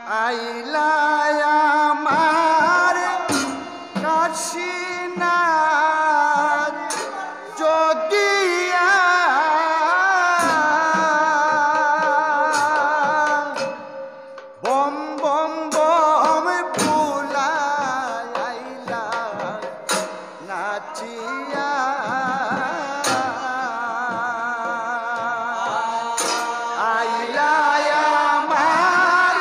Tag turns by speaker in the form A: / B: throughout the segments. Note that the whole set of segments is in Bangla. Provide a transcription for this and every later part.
A: আইলা আমার কাশীনাথ যোগিয়া বম বম বম ফুলাই আইলা নাচিয়া আইলা আমার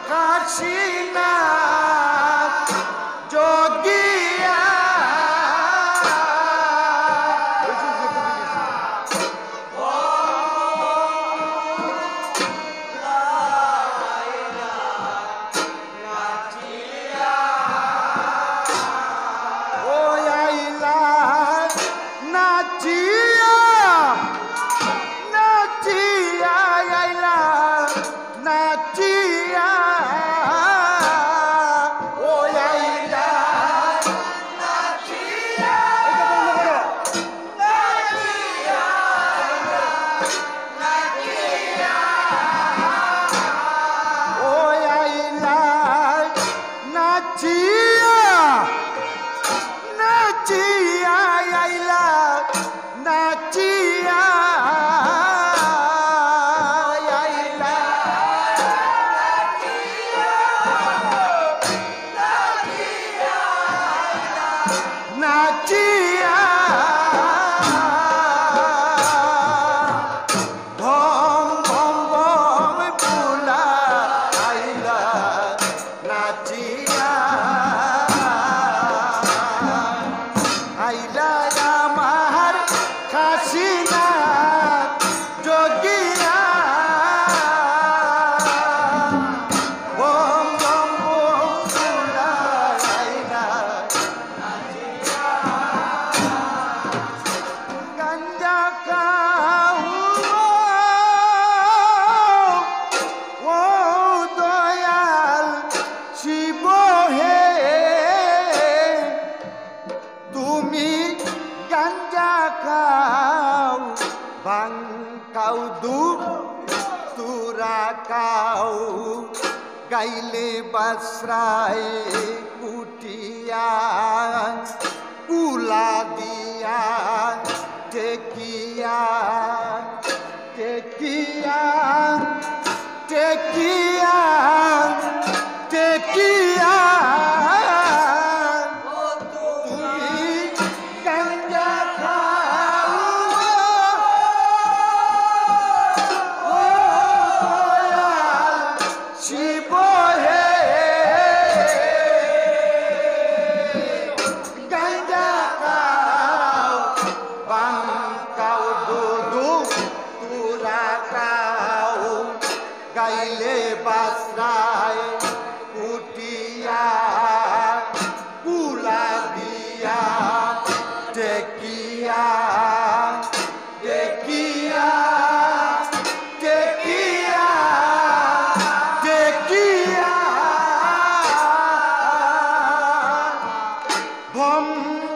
A: কাশীনাথ যোগিয়া ও আইলা নাচিয়া নাচিয়া আইলা নাচিয়া ও আইলা নাচিয়া নাচিয়া নাচিয়া ও আইলা নাচিয়া নাচিয়া আইলা নাচিয়া আইলা নাচিয়া ভম ভম ভম ফুলা আইলা নাচিয়া আইলা আমার কাশীনাথ যোগিয়া বম বম বম ফুলা আইলা গাঞ্জা খাও ও দয়াল শিব হে তুমি গাঞ্জা খাও ভাং খাও দুধ তুরা খাও গাইলে বাসরায় কুটিয়া কুলা দিয়া টেকিয়া টেকিয়া টেকিয়া টেকিয়া তুমি গাঞ্জা খাও ও দয়াল শিব হে গাঞ্জা খাও বাং খাও দুধু তুরা খাও গাইলে বাসরায় কুটিয়া কুলা দিয়া টেকিয়া টেকিয়া টেকিয়া টেকিয়া ভম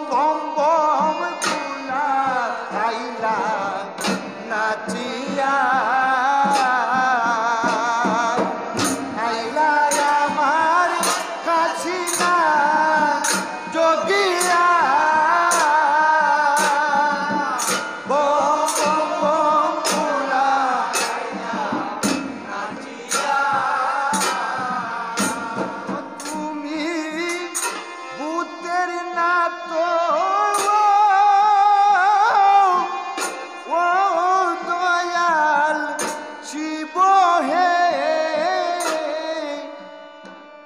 A: ভম ভম ফুলা আইলা নাচিয়া আইলা আমার কাশীনাথ যোগিয়া বম বম বম ফুলা তুমি ভূতের নাত ও দয়াল শিব হে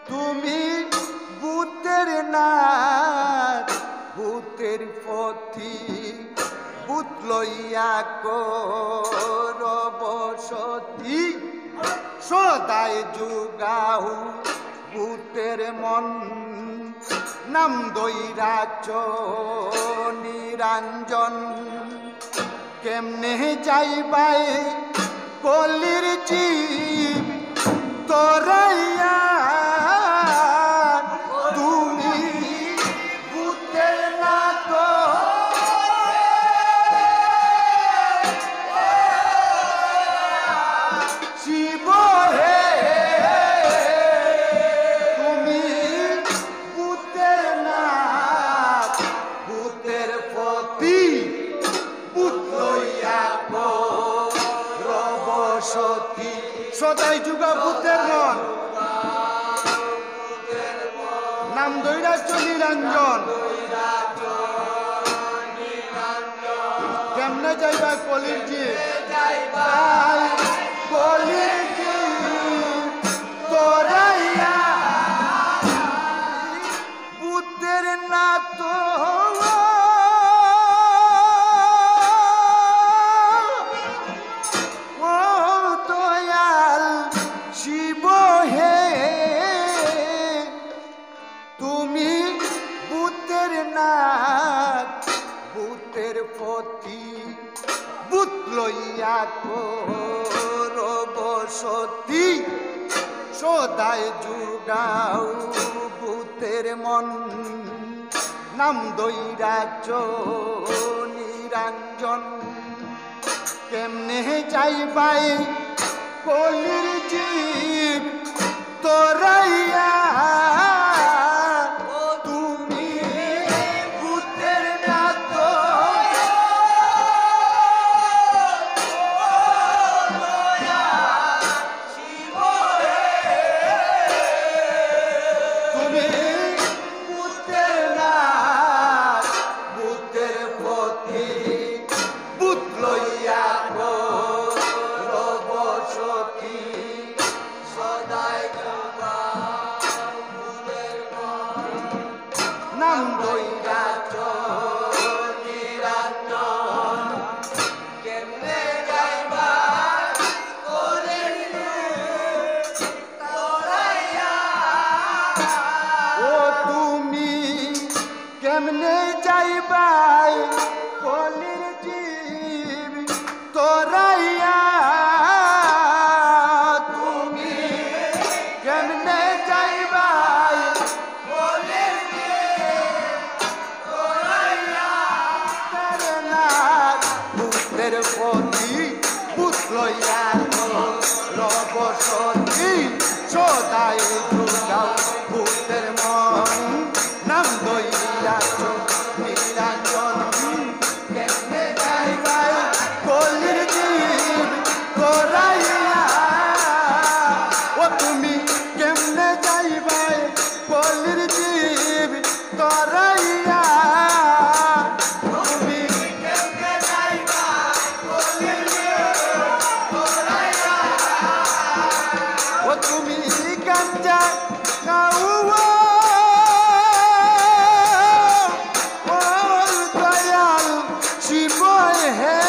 A: তুমি ভূতের নাথ ভূতের পথি ভূত লইয়া কর বসতি সদায় যুগাও ভূতের মন নাম দৈরাচ নিরঞ্জন কেমনে যাইবাই কলির জীব তোরাইয়া তুমি ভূতের নাথ শিব হে যুগা ভূতের মন নাম দৈরাজ্য নিরঞ্জন কেমনে যাইবা কলির জি কলির জি তোরাইয়া ভূতের না তো ভূতের পতি ভূত লইয়া বসতি সদাই জুড়াও ভূতের মন নাম দৈরাজ্য নিরঞ্জন কেমনে যাইবাই কলির জীব তোরাইয়া নাম দৈরাজ্য নিরঞ্জন কেমনে যাইবা কলির তোরাইয়া ও তুমি কেমনে যাইবাই কলির জীব তোরাইয়া তুমি কেমনে যাইবাই পতি ভূত লইয়া বসতি সদাই জুড়াও ভূতের মন নাম দৈরাজ্য নিরঞ্জন কেমনে যাইবাই কলির জীব তোরাইয়া ও তুমি কেমনে যাইবাই কলির জীব তোরাইয়া তুমি গাঞ্জা খাওয়া দয়াল শিব হে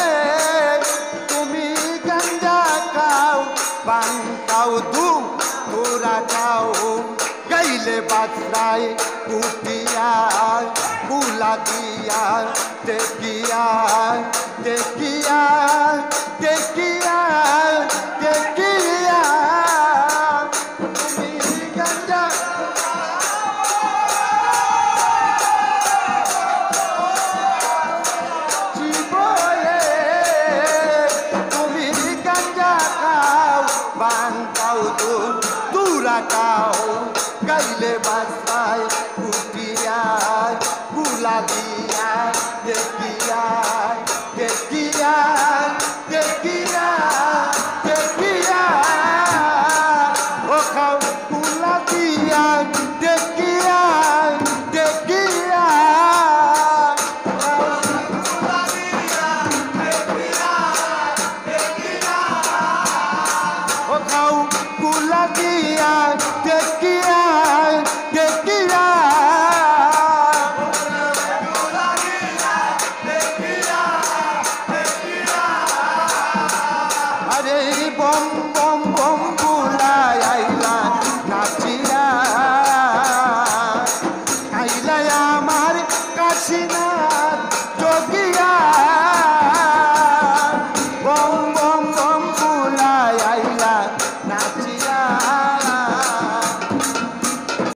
A: তুমি গাঞ্জা খাও পান খাও তোরা খাও গাইলে বাজরায় কুটিয়া বুলা দিয়া দেখিয়া দেখিয়া দেখিয়া দেখিয়া গাইলে বাসায় কুটিয়া বুলা দিয়া